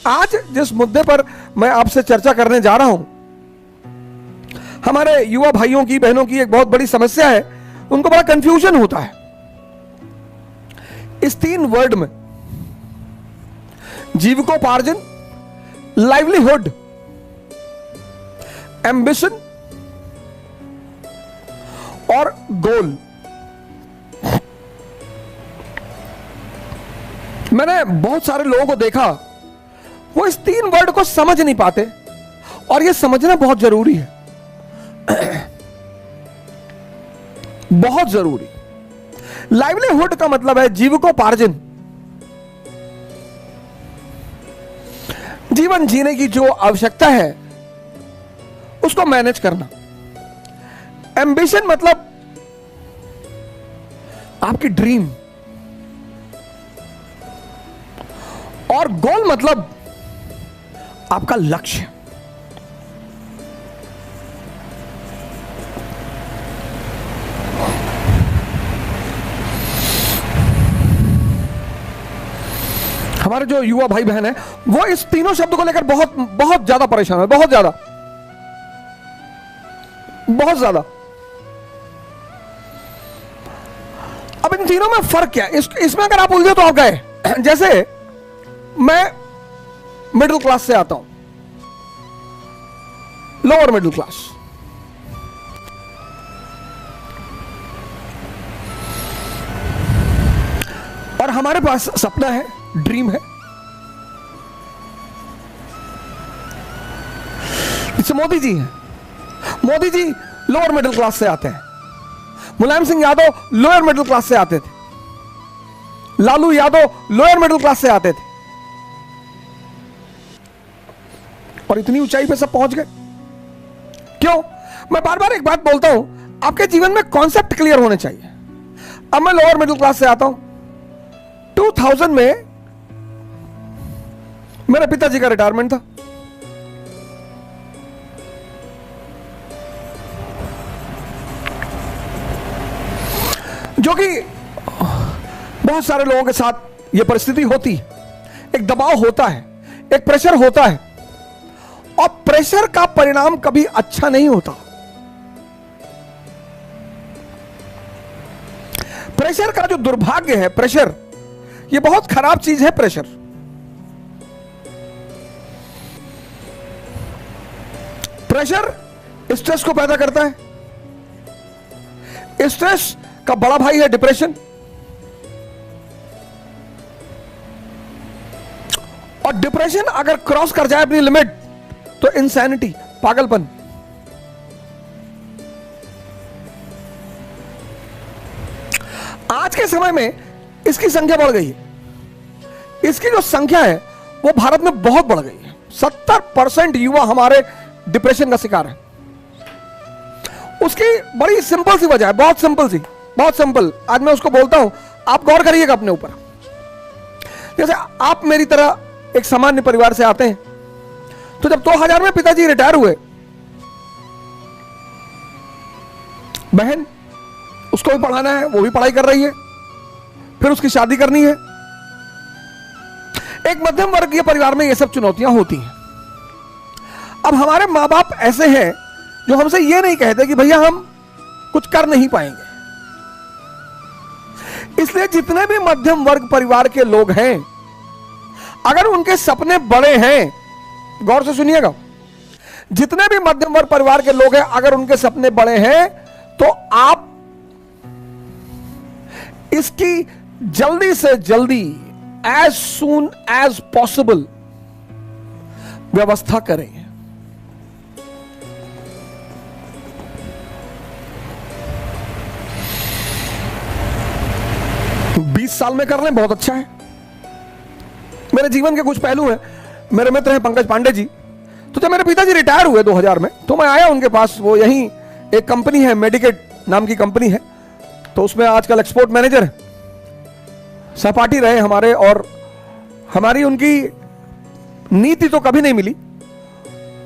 आज जिस मुद्दे पर मैं आपसे चर्चा करने जा रहा हूं, हमारे युवा भाइयों की बहनों की एक बहुत बड़ी समस्या है, उनको बड़ा कंफ्यूजन होता है इस 3 वर्ड में, जीविकोपार्जन, लाइवलीहुड, एम्बिशन और गोल। मैंने बहुत सारे लोगों को देखा, वो इस 3 वर्ड को समझ नहीं पाते, और यह समझना बहुत जरूरी है, बहुत जरूरी। लाइवलीहुड का मतलब है जीविकोपार्जन, जीवन जीने की जो आवश्यकता है उसको मैनेज करना। एम्बिशन मतलब आपकी ड्रीम, और गोल मतलब आपका लक्ष्य। हमारे जो युवा भाई बहन है वो इस तीनों शब्द को लेकर बहुत बहुत ज्यादा परेशान है, बहुत ज्यादा, बहुत ज्यादा। अब इन तीनों में फर्क क्या है? इसमें अगर आप उलझे तो आप गए। जैसे मैं मिडिल क्लास से आता हूं, लोअर मिडिल क्लास, और हमारे पास सपना है, ड्रीम है। जैसे मोदी जी हैं, Modi ji lower middle class से आते हैं, Mulayam Singh Yadav lower middle class से आते थे, Lalu Yadav lower middle class से आते थे, और इतनी ऊंचाई पे सब पहुंच गए। क्यों? मैं बार बार एक बात बोलता हूं, आपके जीवन में कॉन्सेप्ट क्लियर होने चाहिए। अब मैं लोअर मिडिल क्लास से आता हूं, 2000 में मेरे पिताजी का रिटायरमेंट था, जो कि बहुत सारे लोगों के साथ यह परिस्थिति होती है। एक दबाव होता है, एक प्रेशर होता है, और प्रेशर का परिणाम कभी अच्छा नहीं होता। प्रेशर का जो दुर्भाग्य है, प्रेशर ये बहुत खराब चीज है। प्रेशर प्रेशर स्ट्रेस को पैदा करता है। स्ट्रेस का बड़ा भाई है डिप्रेशन, और डिप्रेशन अगर क्रॉस कर जाए अपनी लिमिट तो इंसैनिटी, पागलपन। आज के समय में इसकी संख्या बढ़ गई है। इसकी जो संख्या है वो भारत में बहुत बढ़ गई है। 70% युवा हमारे डिप्रेशन का शिकार है। उसकी बड़ी सिंपल सी वजह है, बहुत सिंपल सी, बहुत सिंपल। आज मैं उसको बोलता हूं, आप गौर करिएगा अपने ऊपर। जैसे आप मेरी तरह एक सामान्य परिवार से आते हैं, तो जब 2000 में पिताजी रिटायर हुए, बहन उसको भी पढ़ाना है, वो भी पढ़ाई कर रही है, फिर उसकी शादी करनी है। एक मध्यम वर्गीय परिवार में ये सब चुनौतियां होती हैं। अब हमारे मां बाप ऐसे हैं जो हमसे ये नहीं कहते कि भैया हम कुछ कर नहीं पाएंगे। इसलिए जितने भी मध्यम वर्ग परिवार के लोग हैं, अगर उनके सपने बड़े हैं, गौर से सुनिएगा, जितने भी मध्यम वर्ग परिवार के लोग हैं, अगर उनके सपने बड़े हैं, तो आप इसकी जल्दी से जल्दी, एज सून एज पॉसिबल व्यवस्था करें। 20 साल में कर लें, बहुत अच्छा है। मेरे जीवन के कुछ पहलू हैं। मेरे मित्र हैं पंकज पांडे जी, तो जब मेरे पिताजी रिटायर हुए 2000 में, तो मैं आया उनके पास। वो यहीं एक कंपनी है, मेडिकेट नाम की कंपनी है, तो उसमें आजकल एक्सपोर्ट मैनेजर है। सहपाठी रहे हमारे, और हमारी उनकी नीति तो कभी नहीं मिली।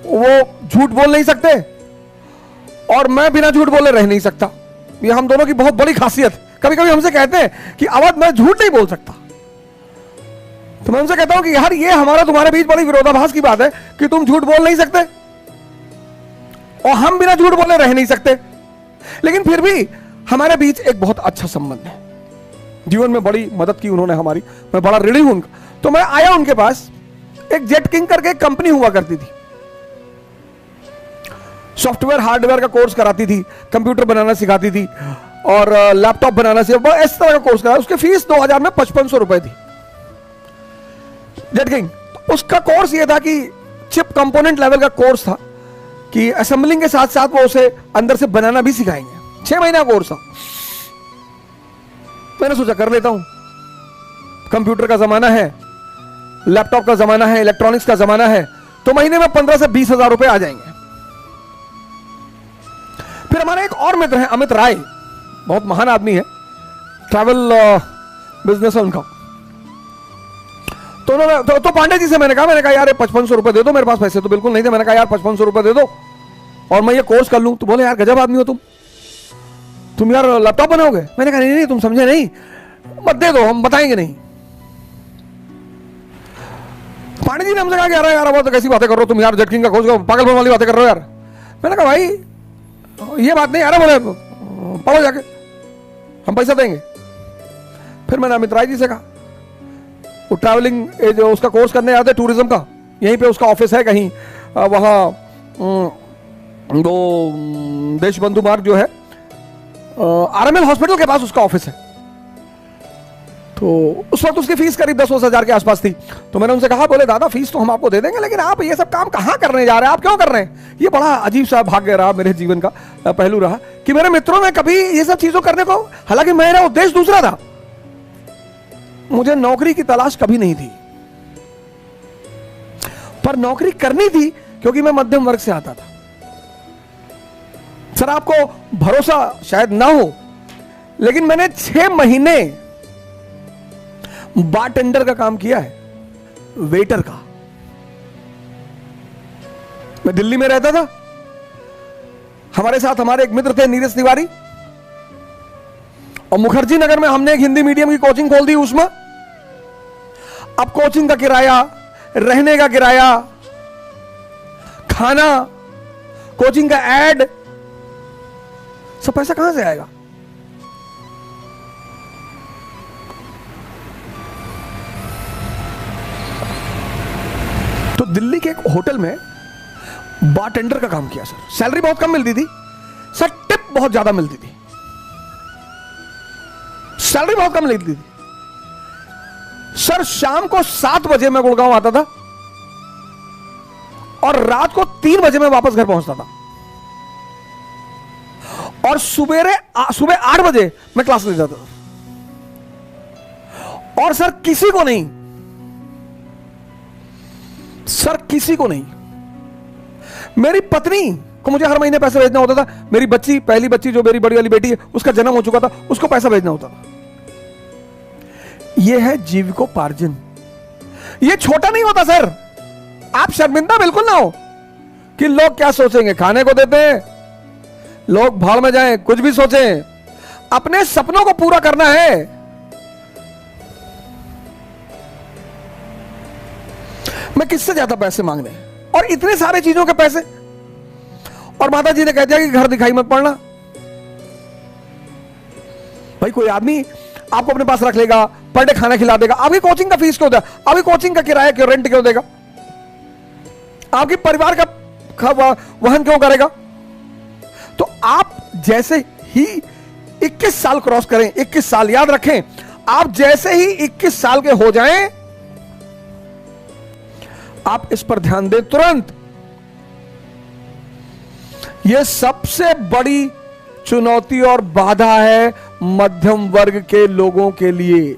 वो झूठ बोल नहीं सकते, और मैं बिना झूठ बोले रह नहीं सकता। ये हम दोनों की बहुत बड़ी खासियत। कभी कभी हमसे कहते हैं कि अवध मैं झूठ नहीं बोल सकता, तो मैं उनसे कहता हूं कि यार ये हमारा तुम्हारे बीच बड़ी विरोधाभास की बात है कि तुम झूठ बोल नहीं सकते और हम बिना झूठ बोले रह नहीं सकते, लेकिन फिर भी हमारे बीच एक बहुत अच्छा संबंध है। जीवन में बड़ी मदद की उन्होंने हमारी, मैं बड़ा ऋणी हूं उनका। तो मैं आया उनके पास, एक जेट किंग करके एक कंपनी हुआ करती थी, सॉफ्टवेयर हार्डवेयर का कोर्स कराती थी, कंप्यूटर बनाना सिखाती थी और लैपटॉप बनाना सिखाती, इस तरह का कोर्स करा। उसकी फीस 2000 में 5500 रुपए थी। जेट किंग, उसका कोर्स ये था कि चिप कंपोनेंट लेवल का कोर्स था कि असेंबलिंग के साथ साथ वो उसे अंदर से बनाना भी सिखाएंगे। 6 महीना कोर्स था। मैंने सोचा कर लेता हूं, कंप्यूटर का जमाना है, लैपटॉप का जमाना है, इलेक्ट्रॉनिक्स का जमाना है, तो महीने में 15 से 20 हजार रुपए आ जाएंगे। फिर हमारा एक और मित्र है अमित राय, बहुत महान आदमी है, ट्रैवल बिजनेस है उनका। तो उन्होंने तो पांडे जी से मैंने कहा यार 5500 रुपए दे दो, मेरे पास पैसे तो बिल्कुल नहीं थे। मैंने कहा यार 5500 रुपए दे दो और मैं ये कोर्स कर लूं। तो बोले यार गजब आदमी हो तुम यार लैपटॉप बनाओगे। मैंने कहा नहीं तुम समझे नहीं, मत दे दो, हम बताएंगे नहीं। पांडे जी ने हमसे कहा कि यार बहुत कैसी बातें कर रहे हो तुम यार, जेट किंग का कोर्स पागलपन वाली बातें कर रहे हो यार। मैंने कहा भाई ये बात नहीं यार, बोले पढ़ो जाके, हम पैसा देंगे। फिर मैंने अमित राय जी से कहा, वो ट्रैवलिंग जो उसका कोर्स करने आते टूरिज्म का, यहीं पे उसका ऑफिस है कहीं वहाँ वो देश बंधु मार्ग जो है आरएमएल हॉस्पिटल के पास उसका ऑफिस है। तो उस वक्त उसकी फीस करीब 10-20 हजार के आसपास थी। तो मैंने उनसे कहा, बोले दादा फीस तो हम आपको दे देंगे, लेकिन आप ये सब काम कहाँ करने जा रहे हैं, आप क्यों कर रहे हैं। ये बड़ा अजीब सा भाग्य रहा मेरे जीवन का, पहलू रहा कि मेरे मित्रों में कभी ये सब चीजों करने को, हालांकि मेरा उद्देश्य दूसरा था, मुझे नौकरी की तलाश कभी नहीं थी, पर नौकरी करनी थी क्योंकि मैं मध्यम वर्ग से आता था। सर आपको भरोसा शायद ना हो, लेकिन मैंने 6 महीने बारटेंडर का काम किया है, वेटर का। मैं दिल्ली में रहता था, हमारे साथ हमारे एक मित्र थे नीरज तिवारी, और मुखर्जी नगर में हमने एक हिंदी मीडियम की कोचिंग खोल दी उसमें। अब कोचिंग का किराया, रहने का किराया, खाना, कोचिंग का एड, सब पैसा कहां से आएगा। तो दिल्ली के एक होटल में बारटेंडर का काम किया सर। सैलरी बहुत कम मिलती थी सर, टिप बहुत ज्यादा मिलती थी। सैलरी बहुत कम मिलती थी सर। शाम को 7 बजे मैं गुड़गांव आता था और रात को 3 बजे मैं वापस घर पहुंचता था, और सुबह 8 बजे मैं क्लास ले जाता था। और सर किसी को नहीं, सर किसी को नहीं, मेरी पत्नी को मुझे हर महीने पैसा भेजना होता था। मेरी बच्ची, पहली बच्ची जो मेरी बड़ी वाली बेटी है, उसका जन्म हो चुका था, उसको पैसा भेजना होता था। यह है जीविकोपार्जन। यह छोटा नहीं होता सर। आप शर्मिंदा बिल्कुल ना हो कि लोग क्या सोचेंगे, खाने को देते हैं, लोग भाड़ में जाएं, कुछ भी सोचें, अपने सपनों को पूरा करना है। मैं किससे ज्यादा पैसे मांगने, और इतने सारे चीजों के पैसे। और माता जी ने कह दिया कि घर दिखाई मत पड़ना। भाई कोई आदमी आपको अपने पास रख लेगा, पर डे खाना खिला देगा, आपकी कोचिंग का फीस क्यों देगा, आपकी कोचिंग का किराया क्यों, रेंट क्यों देगा, आपके परिवार का वहन क्यों करेगा। तो आप जैसे ही 21 साल क्रॉस करें, 21 साल याद रखें, आप जैसे ही 21 साल के हो जाएं, आप इस पर ध्यान दें तुरंत। यह सबसे बड़ी चुनौती और बाधा है मध्यम वर्ग के लोगों के लिए।